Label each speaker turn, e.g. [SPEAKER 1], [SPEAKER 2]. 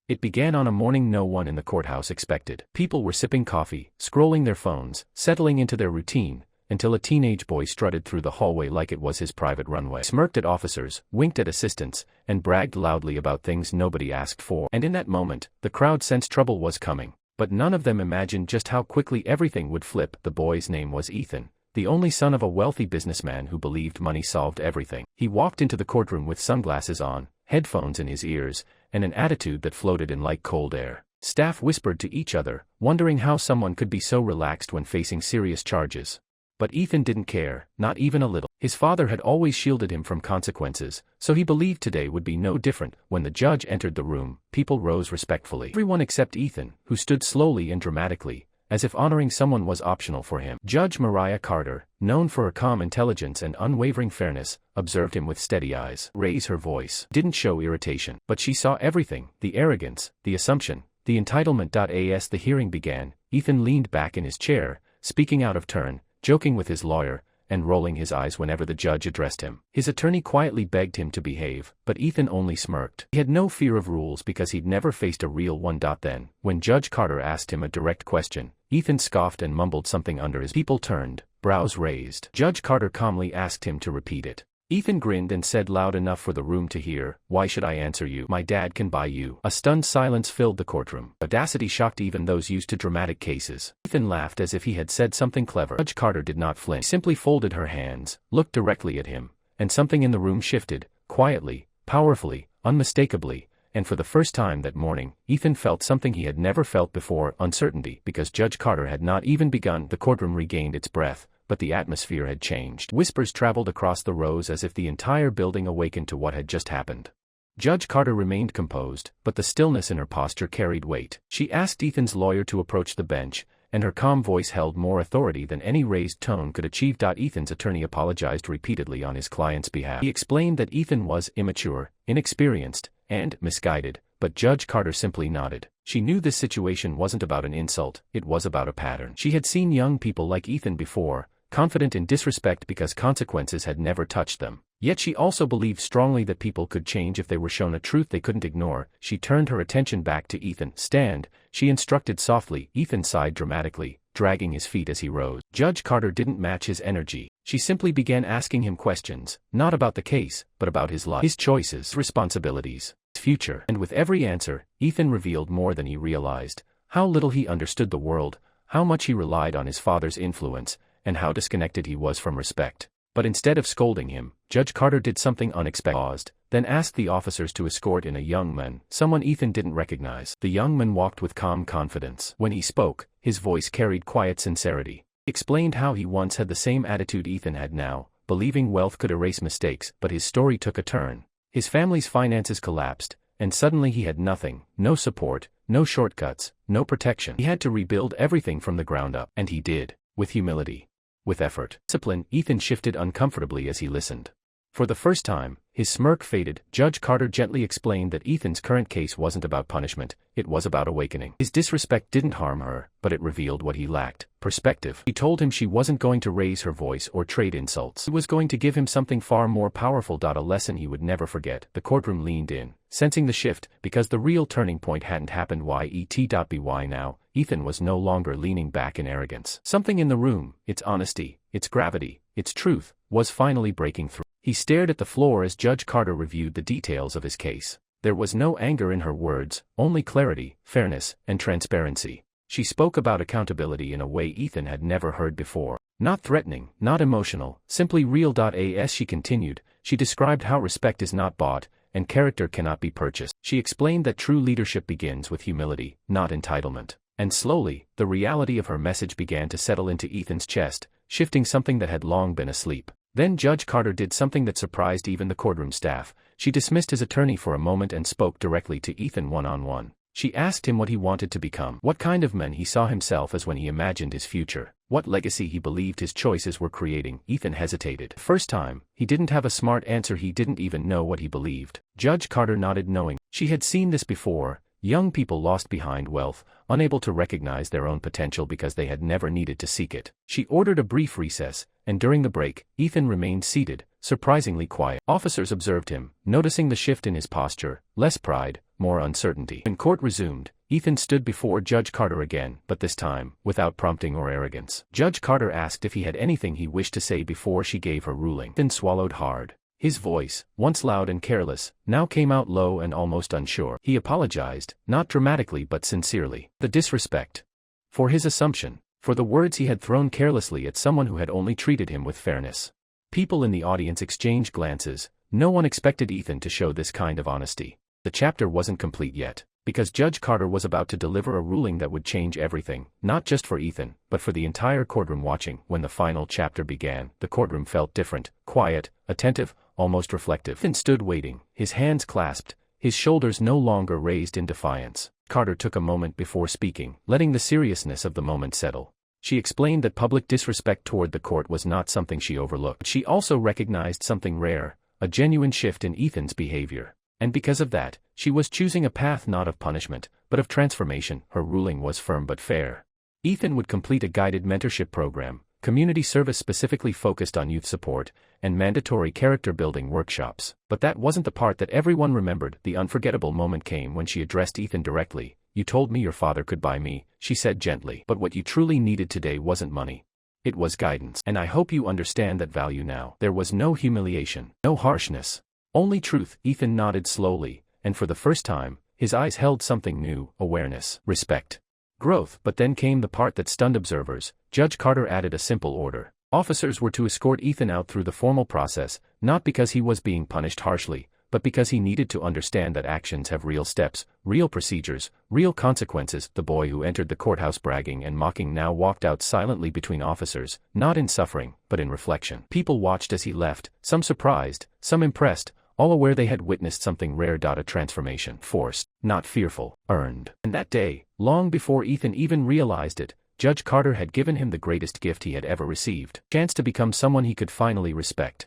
[SPEAKER 1] It began on a morning no one in the courthouse expected. People were sipping coffee, scrolling their phones, settling into their routine, until a teenage boy strutted through the hallway like it was his private runway. He smirked at officers, winked at assistants, and bragged loudly about things nobody asked for. And in that moment, the crowd sensed trouble was coming. But none of them imagined just how quickly everything would flip. The boy's name was Ethan, the only son of a wealthy businessman who believed money solved everything. He walked into the courtroom with sunglasses on, headphones in his ears, and an attitude that floated in like cold air. Staff whispered to each other, wondering how someone could be so relaxed when facing serious charges. But Ethan didn't care, not even a little. His father had always shielded him from consequences, so he believed today would be no different. When the judge entered the room, people rose respectfully. Everyone except Ethan, who stood slowly and dramatically, as if honoring someone was optional for him. Judge Mariah Carter, known for her calm intelligence and unwavering fairness, observed him with steady eyes. Raise her voice. Didn't show irritation. But she saw everything, the arrogance, the assumption, the entitlement. As the hearing began, Ethan leaned back in his chair, speaking out of turn, joking with his lawyer, and rolling his eyes whenever the judge addressed him. His attorney quietly begged him to behave, but Ethan only smirked. He had no fear of rules because he'd never faced a real one. Then, when Judge Carter asked him a direct question, Ethan scoffed and mumbled something under his. People turned, brows raised. Judge Carter calmly asked him to repeat it. Ethan grinned and said loud enough for the room to hear, "Why should I answer you? My dad can buy you." A stunned silence filled the courtroom. Audacity shocked even those used to dramatic cases. Ethan laughed as if he had said something clever. Judge Carter did not flinch. She simply folded her hands, looked directly at him, and something in the room shifted, quietly, powerfully, unmistakably, and for the first time that morning, Ethan felt something he had never felt before, uncertainty. Because Judge Carter had not even begun, the courtroom regained its breath. But the atmosphere had changed. Whispers traveled across the rows as if the entire building awakened to what had just happened. Judge Carter remained composed, but the stillness in her posture carried weight. She asked Ethan's lawyer to approach the bench, and her calm voice held more authority than any raised tone could achieve. Ethan's attorney apologized repeatedly on his client's behalf. He explained that Ethan was immature, inexperienced, and misguided, but Judge Carter simply nodded. She knew this situation wasn't about an insult, it was about a pattern. She had seen young people like Ethan before, confident in disrespect because consequences had never touched them. Yet she also believed strongly that people could change if they were shown a truth they couldn't ignore. She turned her attention back to Ethan. "Stand," she instructed softly. Ethan sighed dramatically, dragging his feet as he rose. Judge Carter didn't match his energy. She simply began asking him questions, not about the case, but about his life, his choices, responsibilities, his future. And with every answer, Ethan revealed more than he realized: how little he understood the world, how much he relied on his father's influence, and how disconnected he was from respect. But instead of scolding him, Judge Carter did something unexpected. Paused, then asked the officers to escort in a young man, someone Ethan didn't recognize. The young man walked with calm confidence. When he spoke, his voice carried quiet sincerity. He explained how he once had the same attitude Ethan had now, believing wealth could erase mistakes. But his story took a turn. His family's finances collapsed, and suddenly he had nothing, no support, no shortcuts, no protection. He had to rebuild everything from the ground up. And he did, with humility. With effort. Discipline. Ethan shifted uncomfortably as he listened. For the first time, his smirk faded. Judge Carter gently explained that Ethan's current case wasn't about punishment, it was about awakening. His disrespect didn't harm her, but it revealed what he lacked: perspective. He told him she wasn't going to raise her voice or trade insults. She was going to give him something far more powerful. A lesson he would never forget. The courtroom leaned in, sensing the shift, because the real turning point hadn't happened yet. By now, Ethan was no longer leaning back in arrogance. Something in the room, its honesty, its gravity, its truth, was finally breaking through. He stared at the floor as Judge Carter reviewed the details of his case. There was no anger in her words, only clarity, fairness, and transparency. She spoke about accountability in a way Ethan had never heard before. Not threatening, not emotional, simply real. As she continued, she described how respect is not bought, and character cannot be purchased. She explained that true leadership begins with humility, not entitlement. And slowly, the reality of her message began to settle into Ethan's chest, shifting something that had long been asleep. Then Judge Carter did something that surprised even the courtroom staff. She dismissed his attorney for a moment and spoke directly to Ethan one-on-one. She asked him what he wanted to become, what kind of man he saw himself as when he imagined his future, what legacy he believed his choices were creating. Ethan hesitated. First time, he didn't have a smart answer. He didn't even know what he believed. Judge Carter nodded, knowing. She had seen this before. Young people lost behind wealth, unable to recognize their own potential because they had never needed to seek it. She ordered a brief recess, and during the break, Ethan remained seated, surprisingly quiet. Officers observed him, noticing the shift in his posture, less pride, more uncertainty. When court resumed, Ethan stood before Judge Carter again, but this time, without prompting or arrogance. Judge Carter asked if he had anything he wished to say before she gave her ruling. Ethan swallowed hard. His voice, once loud and careless, now came out low and almost unsure. He apologized, not dramatically but sincerely. The disrespect. For his assumption. For the words he had thrown carelessly at someone who had only treated him with fairness. People in the audience exchanged glances. No one expected Ethan to show this kind of honesty. The chapter wasn't complete yet, because Judge Carter was about to deliver a ruling that would change everything, not just for Ethan, but for the entire courtroom watching. When the final chapter began, the courtroom felt different, quiet, attentive, almost reflective. Ethan stood waiting, his hands clasped, his shoulders no longer raised in defiance. Carter took a moment before speaking, letting the seriousness of the moment settle. She explained that public disrespect toward the court was not something she overlooked. She also recognized something rare, a genuine shift in Ethan's behavior. And because of that, she was choosing a path not of punishment, but of transformation. Her ruling was firm but fair. Ethan would complete a guided mentorship program, community service specifically focused on youth support, and mandatory character-building workshops. But that wasn't the part that everyone remembered. The unforgettable moment came when she addressed Ethan directly. "You told me your father could buy me," she said gently. "But what you truly needed today wasn't money. It was guidance. And I hope you understand that value now." There was no humiliation, no harshness. Only truth. Ethan nodded slowly, and for the first time, his eyes held something new: awareness, respect, growth. But then came the part that stunned observers. Judge Carter added a simple order. Officers were to escort Ethan out through the formal process, not because he was being punished harshly, but because he needed to understand that actions have real steps, real procedures, real consequences. The boy who entered the courthouse bragging and mocking now walked out silently between officers, not in suffering, but in reflection. People watched as he left, some surprised, some impressed, all aware they had witnessed something rare. A transformation. Forced, not fearful, earned. And that day, long before Ethan even realized it, Judge Carter had given him the greatest gift he had ever received: a chance to become someone he could finally respect.